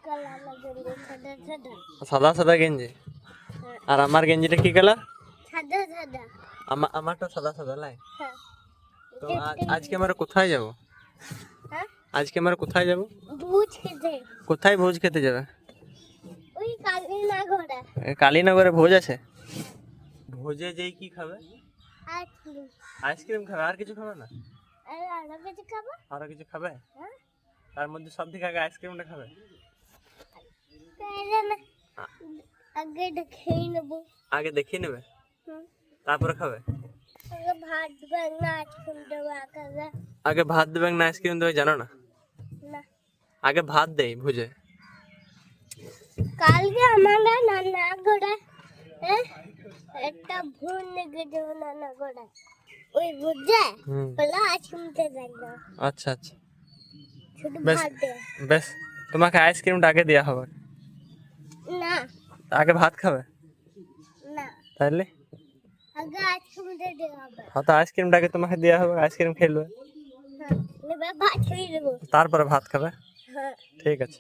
কালা গেঞ্জি সাদা সাদা। সাদা সাদা গেঞ্জি। আর আমার গেঞ্জিটা কি কালার? সাদা সাদা। আমারটা সাদা সাদা লাই। হ্যাঁ। তো আজকে আমরা কোথায় যাব? হ্যাঁ? আজকে আমরা কোথায় যাব? ভোজ খেতে। কোথায় ভোজ খেতে যাবে? ওই কালীনগরে। কালীনগরে ভোজ আছে? ভোজে যেই কি খাবে? আইসক্রিম। আইসক্রিম খাবে, আর কিছু খাবে না? আর আরো কিছু খাবো? আরো কিছু খাবে? হ্যাঁ? তার মধ্যে সব থেকে আগে আইসক্রিমটা খাবে? তাইলে না আগে দেখেই নেবো। আগে দেখিয়ে নেবে, হুম। তারপরে খাবে? আগে ভাত দেবে না আইসক্রিম দেবে আগে। আগে ভাত দেবে না আইসক্রিম দেবে, জানো না? না। আগে ভাত দেয় ভোজে। কালকে আমরা নানা ঘোড়া একটা ভুল লেগে যাবো নানা ঘোড়া ওই বুঝে বলে আইসক্রিমটা দেখবো। আচ্ছা আচ্ছা, শুধু বেশ ভাত দে। বেশ, তোমাকে আইসক্রিমটা আগে দেওয়া হবে। না আগে ভাত খাবে? না তাহলে আগে আইসক্রিমটা দেওয়া হবে। হ্যাঁ, তো আইসক্রিমটা আগে তোমাকে দেওয়া হবে, আইসক্রিম খেলবে, হ্যাঁ নেবে ভাত খেয়ে নেবো। তারপরে ভাত খাবে। হ্যাঁ ঠিক আছে।